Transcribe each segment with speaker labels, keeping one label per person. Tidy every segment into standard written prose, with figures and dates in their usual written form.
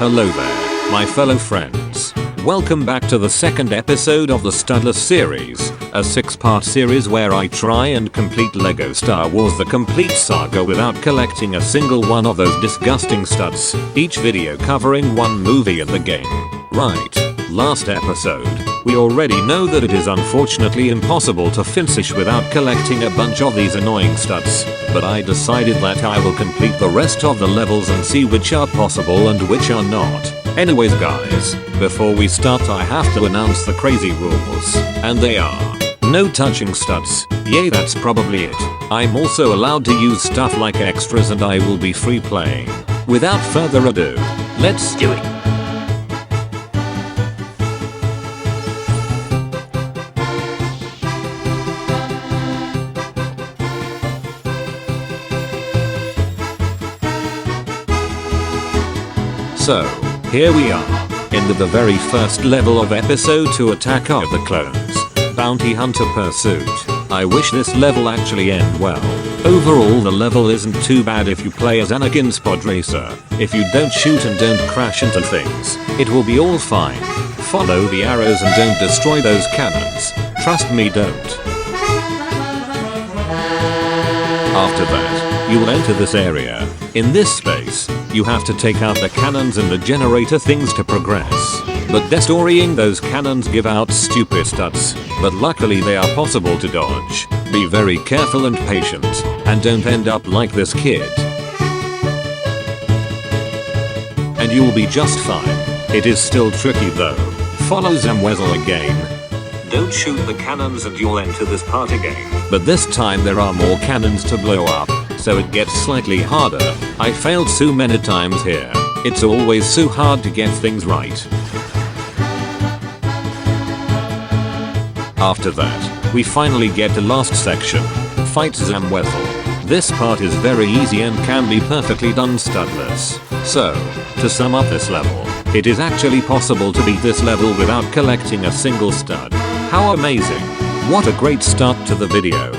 Speaker 1: Hello there, my fellow friends. Welcome back to the second episode of the Studless series, a 6-part series where I try and complete LEGO Star Wars The Complete Saga without collecting a single one of those disgusting studs, each video covering one movie in the game. Right, last episode, we already know that it is unfortunately impossible to finish without collecting a bunch of these annoying studs, but I decided that I will complete the rest of the levels and see which are possible and which are not. Anyways guys, before we start I have to announce the crazy rules, and they are: no touching studs, yay that's probably it. I'm also allowed to use stuff like extras and I will be free playing. Without further ado, let's do it. So, here we are, in the very first level of episode 2, Attack of the Clones, Bounty Hunter Pursuit. I wish this level actually end well. Overall the level isn't too bad if you play as Anakin's pod racer. If you don't shoot and don't crash into things, it will be all fine. Follow the arrows and don't destroy those cannons. Trust me, don't. After that, you will enter this area. In this space, you have to take out the cannons and the generator things to progress. But destroying those cannons give out stupid studs, but luckily they are possible to dodge. Be very careful and patient, and don't end up like this kid. And you will be just fine. It is still tricky though. Follow Zamwezel again. Don't shoot the cannons and you'll enter this part again. But this time there are more cannons to blow up, so it gets slightly harder. I failed so many times here. It's always so hard to get things right. After that, we finally get to last section. Fight Zamwezel. This part is very easy and can be perfectly done studless. So, to sum up this level, it is actually possible to beat this level without collecting a single stud. How amazing! What a great start to the video.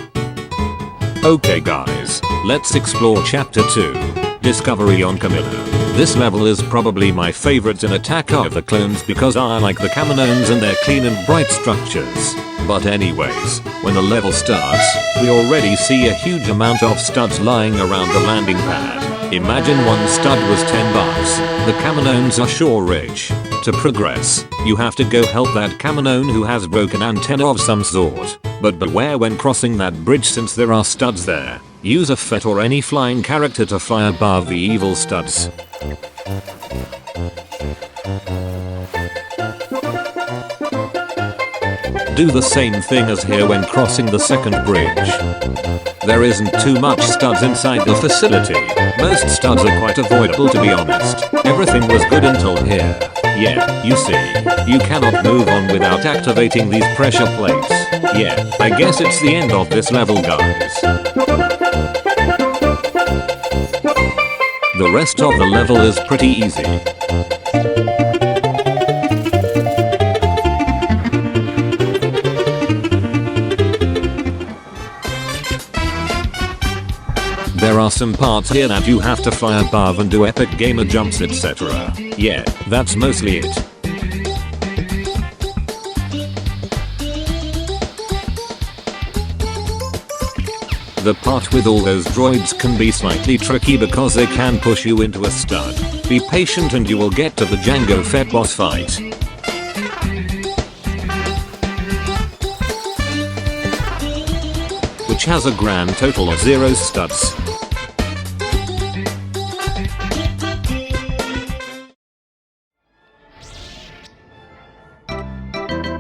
Speaker 1: Okay guys, let's explore chapter 2, Discovery on KAMINO. This level is probably my favorite in Attack of the Clones because I like the KAMINOs and their clean and bright structures. But anyways, when the level starts, we already see a huge amount of studs lying around the landing pad. Imagine one stud was $10. The KAMINOs are sure rich. To progress, you have to go help that KAMINO who has broken antenna of some sort. But beware when crossing that bridge since there are studs there. Use a Fett or any flying character to fly above the evil studs. Do the same thing as here when crossing the second bridge. There isn't too much studs inside the facility. Most studs are quite avoidable to be honest. Everything was good until here. Yeah, you see, you cannot move on without activating these pressure plates. Yeah, I guess it's the end of this level guys. The rest of the level is pretty easy. There are some parts here that you have to fly above and do epic gamer jumps etc. Yeah, that's mostly it. The part with all those droids can be slightly tricky because they can push you into a stud. Be patient and you will get to the Jango Fett boss fight. Which has a grand total of 0 studs.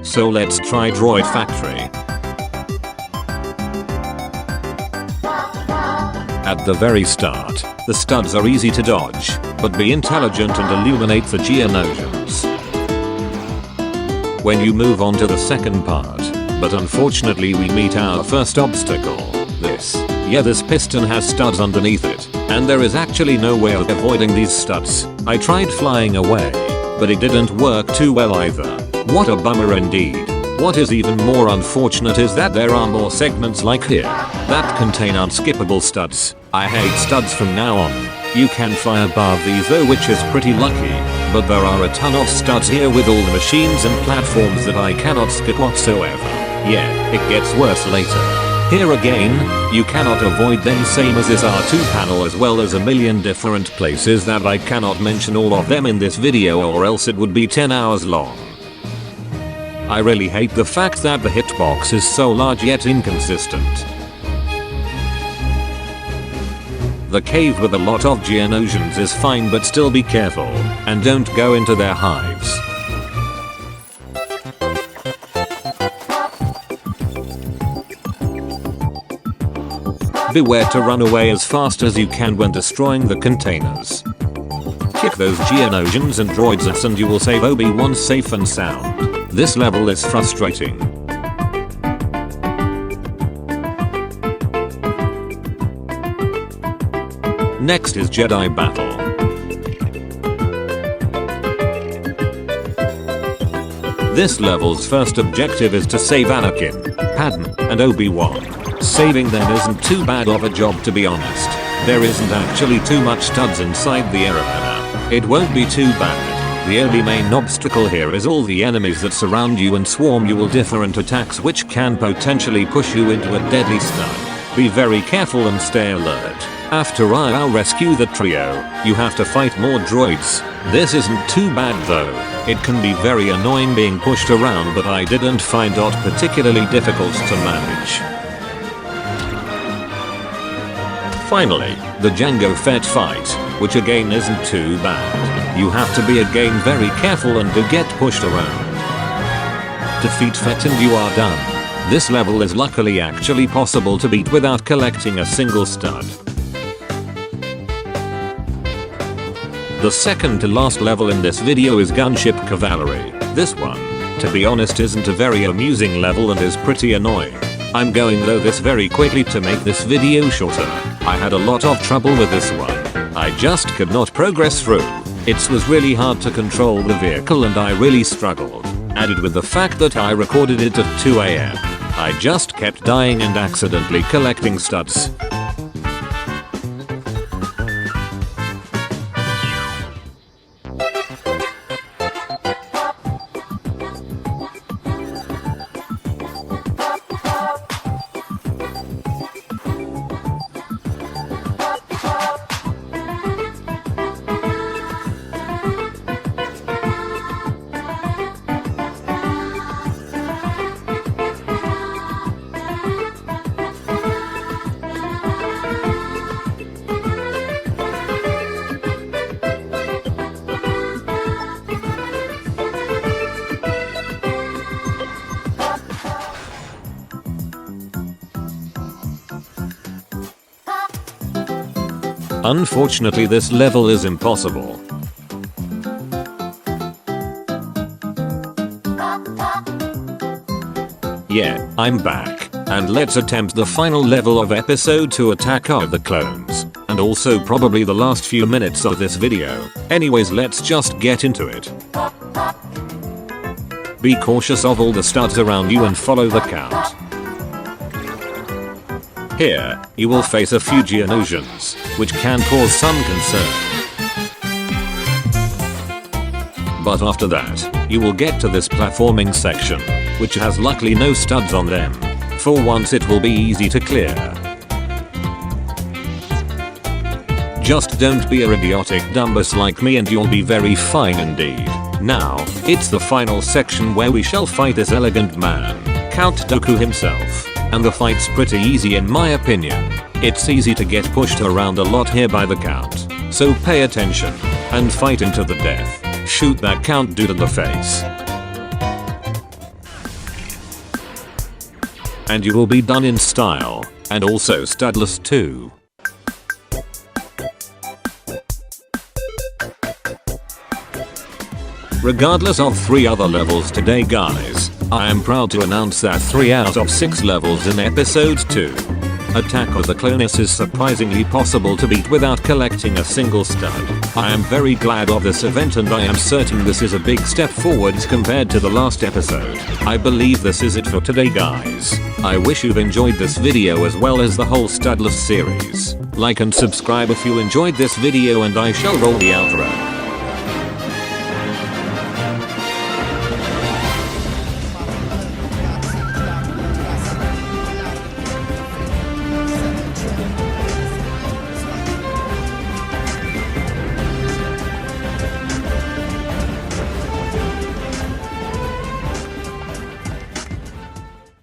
Speaker 1: So let's try Droid Factory. At the very start, the studs are easy to dodge, but be intelligent and illuminate the geonosions. When you move on to the second part, but unfortunately we meet our first obstacle. This piston has studs underneath it, and there is actually no way of avoiding these studs. I tried flying away, but it didn't work too well either. What a bummer indeed. What is even more unfortunate is that there are more segments like here that contain unskippable studs. I hate studs from now on. You can fly above these though, which is pretty lucky. But there are a ton of studs here with all the machines and platforms that I cannot skip whatsoever. Yeah, it gets worse later. Here again, you cannot avoid them, same as this R2 panel, as well as a million different places that I cannot mention all of them in this video or else it would be 10 hours long. I really hate the fact that the hitbox is so large yet inconsistent. The cave with a lot of Geonosians is fine, but still be careful and don't go into their hives. Beware to run away as fast as you can when destroying the containers. Kick those Geonosians and droids ass and you will save Obi-Wan safe and sound. This level is frustrating. Next is Jedi battle. This level's first objective is to save Anakin, Padme, and Obi-Wan. Saving them isn't too bad of a job, to be honest. There isn't actually too much studs inside the area. It won't be too bad. The only main obstacle here is all the enemies that surround you and swarm you with different attacks which can potentially push you into a deadly stun. Be very careful and stay alert. After I'll rescue the trio, you have to fight more droids. This isn't too bad though. It can be very annoying being pushed around, but I didn't find it particularly difficult to manage. Finally, the Jango Fett fight, which again isn't too bad. You have to be again very careful and do get pushed around. Defeat Fett and you are done. This level is luckily actually possible to beat without collecting a single stud. The second to last level in this video is Gunship Cavalry. This one, to be honest, isn't a very amusing level and is pretty annoying. I'm going though this very quickly to make this video shorter. I had a lot of trouble with this one. I just could not progress through. It was really hard to control the vehicle and I really struggled. Added with the fact that I recorded it at 2 AM. I just kept dying and accidentally collecting studs. Unfortunately, this level is impossible. Yeah, I'm back, and let's attempt the final level of episode 2, Attack of the Clones, and also probably the last few minutes of this video. Anyways, let's just get into it. Be cautious of all the studs around you and follow the count. Here, you will face a few Geonosians, which can cause some concern. But after that, you will get to this platforming section, which has luckily no studs on them. For once it will be easy to clear. Just don't be a idiotic dumbass like me and you'll be very fine indeed. Now, it's the final section where we shall fight this elegant man, Count Dooku himself. And the fight's pretty easy in my opinion. It's easy to get pushed around a lot here by the Count. So pay attention and fight into the death. Shoot that Count dude in the face. And you will be done in style, and also studless too. Regardless of 3 other levels today, guys, I am proud to announce that 3 out of 6 levels in episode 2, Attack of the Clones, is surprisingly possible to beat without collecting a single stud. I am very glad of this event and I am certain this is a big step forwards compared to the last episode. I believe this is it for today, guys. I wish you've enjoyed this video as well as the whole Studless series. Like and subscribe if you enjoyed this video and I shall roll the outro.
Speaker 2: Yes.